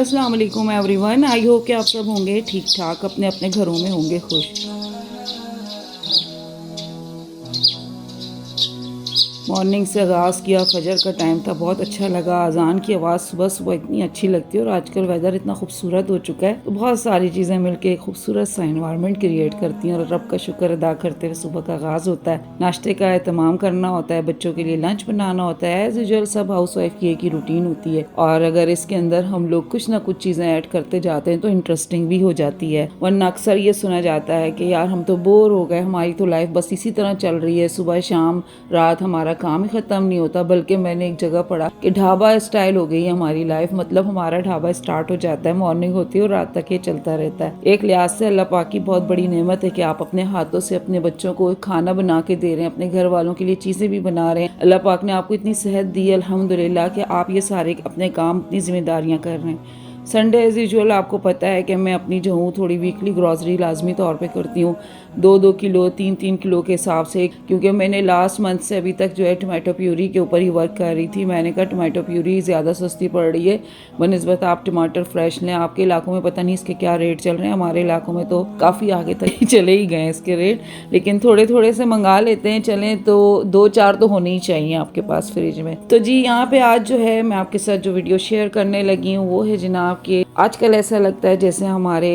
अस्सलाम वालेकुम everyone. I hope कि आप सब होंगे ठीक ठाक, अपने अपने घरों में होंगे खुश। मॉर्निंग से आगाज़ किया, फजर का टाइम था, बहुत अच्छा लगा। अजान की आवाज़ सुबह सुबह इतनी अच्छी लगती है और आजकल वेदर इतना खूबसूरत हो चुका है तो बहुत सारी चीज़ें मिलके एक खूबसूरत सा इन्वायरमेंट क्रिएट करती हैं और रब का शुक्र अदा करते हुए सुबह का आगाज़ होता है। नाश्ते का एहतमाम करना होता है, बच्चों के लिए लंच बनाना होता है। एज यूजुअल सब हाउस वाइफ की एक ही रूटीन होती है और अगर इसके अंदर हम लोग कुछ ना कुछ चीज़ें ऐड करते जाते हैं तो इंटरेस्टिंग भी हो जाती है। वरना अक्सर ये सुना जाता है कि यार हम तो बोर हो गए, हमारी तो लाइफ बस इसी तरह चल रही है, सुबह शाम रात हमारा काम ही ख़त्म नहीं होता। बल्कि मैंने एक जगह पढ़ा कि ढाबा स्टाइल हो गई है हमारी लाइफ, मतलब हमारा ढाबा स्टार्ट हो जाता है, मॉर्निंग होती है और रात तक ये चलता रहता है। एक लिहाज से अल्लाह पाक की बहुत बड़ी नेमत है कि आप अपने हाथों से अपने बच्चों को खाना बना के दे रहे हैं, अपने घर वालों के लिए चीज़ें भी बना रहे हैं। अल्लाह पाक ने आपको इतनी सेहत दी है अल्हम्दुलिल्लाह कि आप ये सारे अपने काम, अपनी जिम्मेदारियाँ कर रहे हैं। संडे एज़ यूजुअल आपको पता है कि मैं अपनी जो हूँ थोड़ी वीकली ग्रॉसरी लाजमी तौर पे करती हूँ, 2-2 किलो 3-3 किलो के हिसाब से, क्योंकि मैंने लास्ट मंथ से अभी तक जो है टमाटो प्यूरी के ऊपर ही वर्क कर रही थी। मैंने कहा टमाटो प्यूरी ज़्यादा सस्ती पड़ रही है बनिस्बत आप टमाटर फ्रेश लें। आपके इलाकों में पता नहीं इसके क्या रेट चल रहे हैं, हमारे इलाकों में तो काफ़ी आगे तक ही चले ही गए इसके रेट, लेकिन थोड़े थोड़े से मंगा लेते हैं। चलें तो 2-4 तो होने ही चाहिए आपके पास फ्रिज में। तो जी यहाँ पे आज जो है मैं आपके साथ जो वीडियो शेयर करने लगी हूँ वो है जनाब कि आजकल ऐसा लगता है जैसे हमारे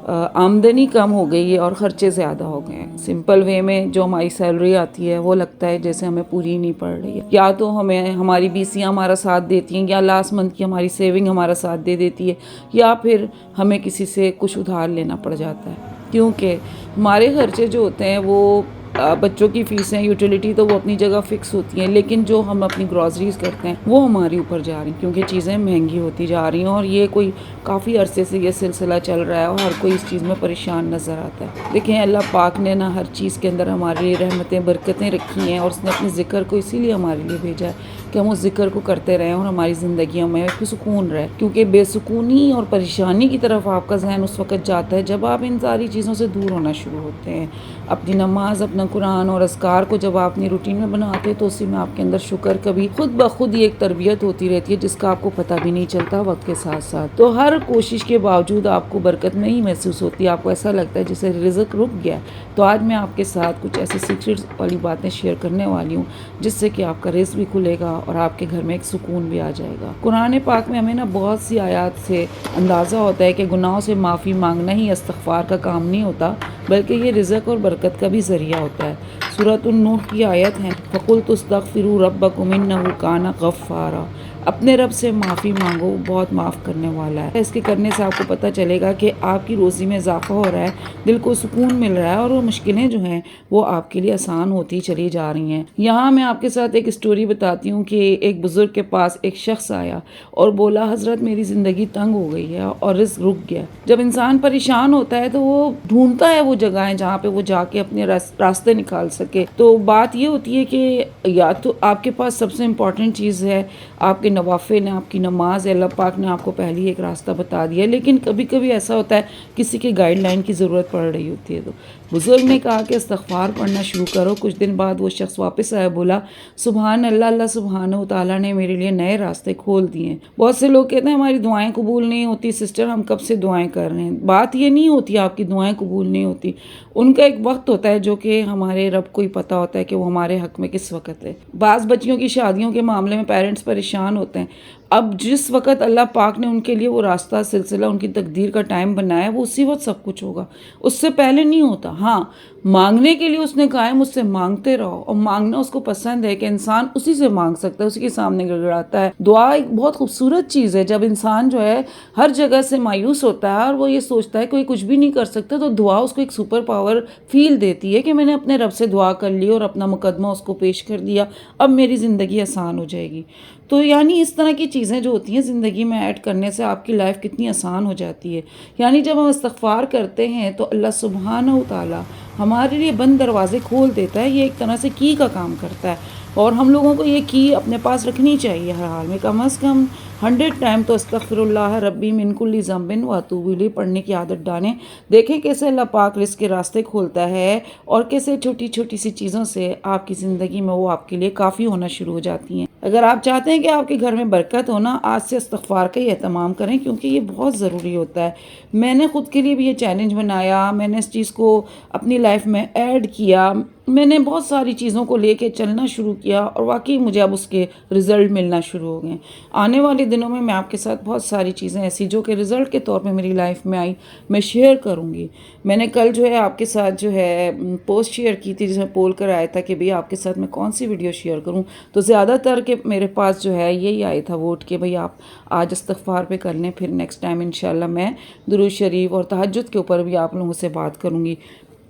आमदनी कम हो गई है और ख़र्चे ज़्यादा हो गए हैं। सिंपल वे में जो हमारी सैलरी आती है वो लगता है जैसे हमें पूरी नहीं पड़ रही है, या तो हमें हमारी बीसियाँ हमारा साथ देती हैं, या लास्ट मंथ की हमारी सेविंग हमारा साथ दे देती है, या फिर हमें किसी से कुछ उधार लेना पड़ जाता है। क्योंकि हमारे खर्चे जो होते हैं वो बच्चों की फ़ीसें, यूटिलिटी तो वो अपनी जगह फ़िक्स होती हैं, लेकिन जो हम अपनी ग्रॉसरीज करते हैं वो हमारे ऊपर जा रही हैं क्योंकि चीज़ें महंगी होती जा रही हैं। और ये कोई काफ़ी अरसे से ये सिलसिला चल रहा है और हर कोई इस चीज़ में परेशान नज़र आता है। देखें अल्लाह पाक ने ना हर चीज़ के अंदर हमारे लिए रहमतें बरकतें रखी हैं और उसने अपने ज़िक्र को इसीलिए हमारे लिए भेजा है कि हम उस ज़िक्र को करते रहें और हमारी ज़िंदगियों में सुकून रहे। क्योंकि बेसुकूनी और परेशानी की तरफ आपका जहन उस वक्त जाता है जब आप इन सारी चीज़ों से दूर होना शुरू होते हैं। अपनी नमाज, अपना कुरान और अज़कार को जब आप अपनी रूटीन में बनाते हैं तो उसी में आपके अंदर शुक्र कभी खुद ब खुद ही एक तरबियत होती रहती है जिसका आपको पता भी नहीं चलता वक्त के साथ साथ। तो हर कोशिश के बावजूद आपको बरकत नहीं महसूस होती, आपको ऐसा लगता है जैसे रिज़्क़ रुक गया। तो आज मैं आपके साथ कुछ ऐसी सीक्रेट्स वाली बातें शेयर करने वाली हूँ जिससे कि आपका रिज़्क़ भी खुलेगा और आपके घर में एक सुकून भी आ जाएगा। कुरान पाक में हमें ना बहुत सी आयत से अंदाज़ा होता है कि गुनाहों से माफ़ी मांगना ही इस्तिग़फ़ार का काम नहीं होता, बल्कि ये रिज़्क़ और बरकत का भी ज़रिया होता है। सूरत अन-नूह की आयत है, फ़क़ुल्तु इस्तग़फ़िरू रब्बकुम इन्नहु काना गफ़्फ़ारा। अपने रब से माफ़ी मांगो, वो बहुत माफ़ करने वाला है। इसके करने से आपको पता चलेगा कि आपकी रोज़ी में इजाफ़ा हो रहा है, दिल को सुकून मिल रहा है और वो मुश्किलें जो हैं वो आपके लिए आसान होती चली जा रही हैं। यहाँ मैं आपके साथ एक स्टोरी बताती हूँ कि एक बुज़ुर्ग के पास एक शख्स आया और बोला, हज़रत मेरी ज़िंदगी तंग हो गई है और रिज़्क़ रुक गया। जब इंसान परेशान होता है तो वो ढूंढता है वो जगहें जहाँ पे वो जाके अपने रास्ते निकाल सके। तो बात ये होती है कि या तो आपके पास सबसे इम्पॉर्टेंट चीज़ है आपके नवाफिल है, आपकी नमाज है, अल्लाह पाक ने आपको पहले ही एक रास्ता बता दिया। लेकिन कभी कभी ऐसा होता है किसी के गाइडलाइन की ज़रूरत पड़ रही होती है। तो बुज़ुर्ग ने कहा कि इस्तिग़फ़ार पढ़ना शुरू करो। कुछ दिन बाद वो शख्स वापस आया, बोला सुबहान अल्लाह, अल्लाह सुब्हानहू तआला ने मेरे लिए नए रास्ते खोल दिए। बहुत से लोग कहते हैं हमारी दुआएं कबूल नहीं होती। सिस्टर, हम कब से दुआएं कर रहे हैं। बात ये नहीं होती आपकी दुआएं कबूल नहीं होती, उनका एक वक्त होता है जो कि हमारे रब को ही पता होता है कि वो हमारे हक़ में किस वक्त है। बाज़ बच्चियों की शादियों के मामले में पेरेंट्स परेशान होते हैं। अब जिस वक़्त अल्लाह पाक ने उनके लिए वो रास्ता, सिलसिला, उनकी तकदीर का टाइम बनाया वो उसी वक्त सब कुछ होगा, उससे पहले नहीं होता। हाँ, मांगने के लिए उसने कहा है मुझसे मांगते रहो, और मांगना उसको पसंद है कि इंसान उसी से मांग सकता है, उसी के सामने गिड़गिड़ाता है। दुआ एक बहुत खूबसूरत चीज़ है। जब इंसान जो है हर जगह से मायूस होता है और वो ये सोचता है कोई कुछ भी नहीं कर सकता, तो दुआ उसको एक सुपर पावर फील देती है कि मैंने अपने रब से दुआ कर ली और अपना मुकदमा उसको पेश कर दिया, अब मेरी ज़िंदगी आसान हो जाएगी। तो यानी इस तरह की चीज़ें जो होती हैं ज़िंदगी में ऐड करने से आपकी लाइफ कितनी आसान हो जाती है। यानी जब हम इस्तिग़फ़ार करते हैं तो अल्लाह सुब्हानहू तआला हमारे लिए बंद दरवाज़े खोल देता है। ये एक तरह से की का काम करता है اور ہم لوگوں کو یہ کی اپنے پاس رکھنی چاہیے ہر حال میں، کم از کم 100 ٹائم تو استغفر اللہ ربی من کل ذنب واتوب الیہ پڑھنے کی عادت ڈالیں۔ دیکھیں کیسے اللہ پاک رزق کے راستے کھولتا ہے اور کیسے چھوٹی چھوٹی سی چیزوں سے آپ کی زندگی میں وہ آپ کے لیے کافی ہونا شروع ہو جاتی ہیں۔ اگر آپ چاہتے ہیں کہ آپ کے گھر میں برکت ہونا، آج سے استغفار کا ہی اہتمام کریں، کیونکہ یہ بہت ضروری ہوتا ہے۔ میں نے خود کے لیے بھی یہ چیلنج بنایا، میں نے اس چیز کو اپنی لائف میں ایڈ کیا، میں نے بہت ساری چیزوں کو لے کے چلنا شروع کیا اور واقعی مجھے اب اس کے رزلٹ ملنا شروع ہو گئے۔ آنے والے دنوں میں آپ کے ساتھ بہت ساری چیزیں ایسی جو کہ رزلٹ کے طور پہ میری لائف میں آئی میں شیئر کروں گی۔ میں نے کل جو ہے آپ کے ساتھ جو ہے پوسٹ شیئر کی تھی جس میں پول کر آیا تھا کہ بھئی آپ کے ساتھ میں کون سی ویڈیو شیئر کروں، تو زیادہ تر کہ میرے پاس جو ہے یہی آیا تھا ووٹ کہ بھئی آپ آج استغفار پہ کر لیں، پھر نیکسٹ ٹائم انشاءاللہ میں درود شریف اور تہجد کے اوپر بھی آپ لوگوں سے بات کروں گی۔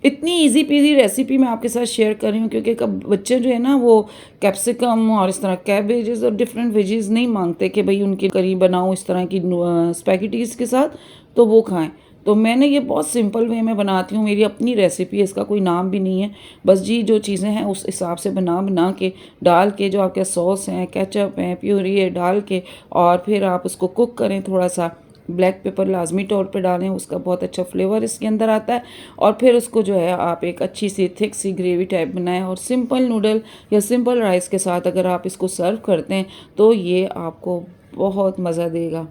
اتنی ایزی پیزی ریسیپی میں آپ کے ساتھ شیئر کر رہی ہوں کیونکہ بچے جو ہے نا وہ کیپسیکم اور اس طرح کیبیجز اور ڈفرینٹ ویجز نہیں مانگتے کہ بھئی ان کی کری بناؤں اس طرح کی اسپیگیٹیز کے ساتھ تو وہ کھائیں۔ تو میں نے یہ بہت سمپل وے میں بناتی ہوں، میری اپنی ریسیپی ہے، اس کا کوئی نام بھی نہیں ہے، بس جی جو چیزیں ہیں اس حساب سے بنا کے ڈال کے جو آپ کے سوس ہیں، کیچپ ہیں، پیوری ہے ڈال کے اور پھر آپ اس کو کوک کریں، تھوڑا سا بلیک پیپر لازمی طور پہ ڈالیں، اس کا بہت اچھا فلیور اس کے اندر آتا ہے، اور پھر اس کو جو ہے آپ ایک اچھی سی تھک سی گریوی ٹائپ بنائیں اور سمپل نوڈل یا سمپل رائس کے ساتھ اگر آپ اس کو سرو کرتے ہیں تو یہ آپ کو بہت مزہ دے گا۔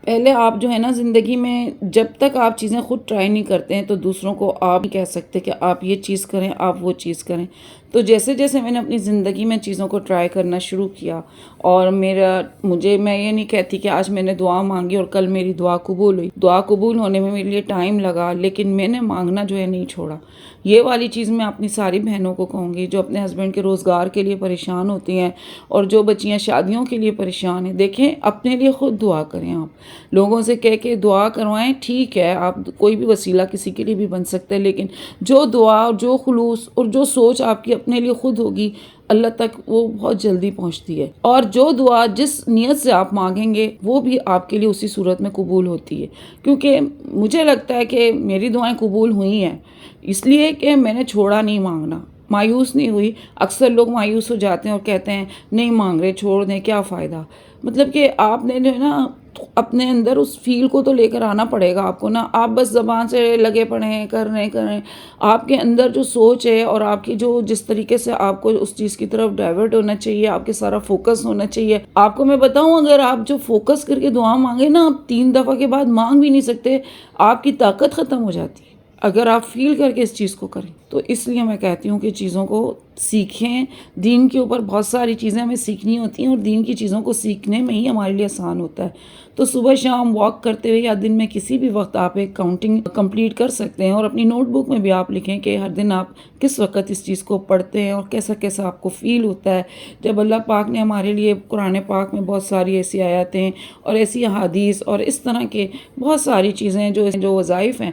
پہلے آپ جو ہے نا زندگی میں جب تک آپ چیزیں خود ٹرائی نہیں کرتے ہیں تو دوسروں کو آپ نہیں کہہ سکتے کہ آپ یہ چیز کریں، آپ وہ چیز کریں۔ تو جیسے جیسے میں نے اپنی زندگی میں چیزوں کو ٹرائی کرنا شروع کیا اور میں یہ نہیں کہتی کہ آج میں نے دعا مانگی اور کل میری دعا قبول ہوئی، دعا قبول ہونے میں میرے لیے ٹائم لگا، لیکن میں نے مانگنا جو ہے نہیں چھوڑا۔ یہ والی چیز میں اپنی ساری بہنوں کو کہوں گی جو اپنے ہسبینڈ کے روزگار کے لیے پریشان ہوتی ہیں اور جو بچیاں شادیوں کے لیے پریشان ہیں، دیکھیں اپنے لیے خود دعا کریں۔ آپ لوگوں سے کہہ کے دعا کروائیں، ٹھیک ہے آپ کوئی بھی وسیلہ کسی کے لیے بھی بن سکتا ہے، لیکن جو دعا اور جو خلوص اور جو سوچ آپ کی اپنے لیے خود ہوگی اللہ تک وہ بہت جلدی پہنچتی ہے، اور جو دعا جس نیت سے آپ مانگیں گے وہ بھی آپ کے لیے اسی صورت میں قبول ہوتی ہے۔ کیونکہ مجھے لگتا ہے کہ میری دعائیں قبول ہوئی ہیں اس لیے کہ میں نے چھوڑا نہیں مانگنا، مایوس نہیں ہوئی۔ اکثر لوگ مایوس ہو جاتے ہیں اور کہتے ہیں نہیں مانگ رہے چھوڑ دیں، کیا فائدہ۔ مطلب کہ آپ نے جو ہے نا اپنے اندر اس فیل کو تو لے کر آنا پڑے گا آپ کو نا، آپ بس زبان سے لگے پڑے ہیں کر رہے ہیں، آپ کے اندر جو سوچ ہے اور آپ کی جو جس طریقے سے آپ کو اس چیز کی طرف ڈائیورٹ ہونا چاہیے، آپ کے سارا فوکس ہونا چاہیے۔ آپ کو میں بتاؤں اگر آپ جو فوکس کر کے دعا مانگے نا آپ 3 دفعہ کے بعد مانگ بھی نہیں سکتے، آپ کی طاقت ختم ہو جاتی ہے اگر آپ فیل کر کے اس چیز کو کریں۔ تو اس لیے میں کہتی ہوں کہ چیزوں کو سیکھیں، دین کے اوپر بہت ساری چیزیں ہمیں سیکھنی ہوتی ہیں اور دین کی چیزوں کو سیکھنے میں ہی ہمارے لیے آسان ہوتا ہے۔ تو صبح شام واک کرتے ہوئے یا دن میں کسی بھی وقت آپ ایک کاؤنٹنگ کمپلیٹ کر سکتے ہیں اور اپنی نوٹ بک میں بھی آپ لکھیں کہ ہر دن آپ کس وقت اس چیز کو پڑھتے ہیں اور کیسا کیسا آپ کو فیل ہوتا ہے۔ جب اللہ پاک نے ہمارے لیے قرآن پاک میں بہت ساری ایسی آیاتیں اور ایسی احادیث اور اس طرح کے بہت ساری چیزیں جو وظائف ہیں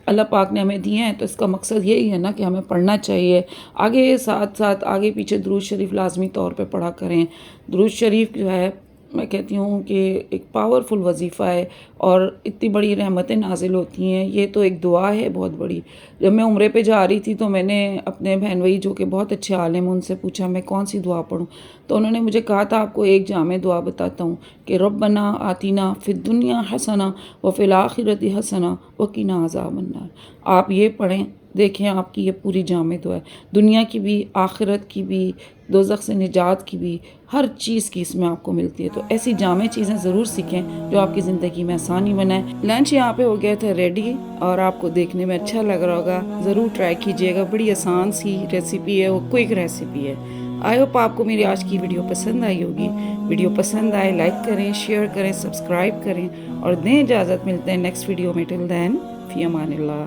اللہ پاک نے ہمیں دیے ہیں، تو اس کا مقصد یہی ہے نا کہ ہمیں پڑھنا چاہیے۔ آگے ساتھ ساتھ آگے پیچھے درود شریف لازمی طور پہ پڑھا کریں۔ درود شریف جو ہے میں کہتی ہوں کہ ایک پاورفل وظیفہ ہے اور اتنی بڑی رحمتیں نازل ہوتی ہیں، یہ تو ایک دعا ہے بہت بڑی۔ جب میں عمرے پہ جا رہی تھی تو میں نے اپنے بہن بھائی جو کہ بہت اچھے عالم ان سے پوچھا میں کون سی دعا پڑھوں، تو انہوں نے مجھے کہا تھا آپ کو ایک جامع دعا بتاتا ہوں کہ ربنا آتینا فی الدنیا حسنہ وفی الآخرۃ حسنہ وقنا عذاب النار۔ آپ یہ پڑھیں، دیکھیں آپ کی یہ پوری جامع دعا ہے، دنیا کی بھی آخرت کی بھی دوزخ سے نجات کی بھی، ہر چیز کی اس میں آپ کو ملتی ہے۔ تو ایسی جامع چیزیں ضرور سیکھیں جو آپ کی زندگی میں آسانی بنائیں۔ لنچ یہاں پہ ہو گیا تھا ریڈی اور آپ کو دیکھنے میں اچھا لگ رہا ہوگا، ضرور ٹرائی کیجئے گا، بڑی آسان سی ریسیپی ہے، وہ کوئک ریسیپی ہے۔ آئی ہوپ آپ کو میری آج کی ویڈیو پسند آئی ہوگی۔ ویڈیو پسند آئے لائک کریں، شیئر کریں، سبسکرائب کریں اور دیں اجازت، ملتے ہیں نیکسٹ ویڈیو میں۔ ٹل دین فی امان اللہ۔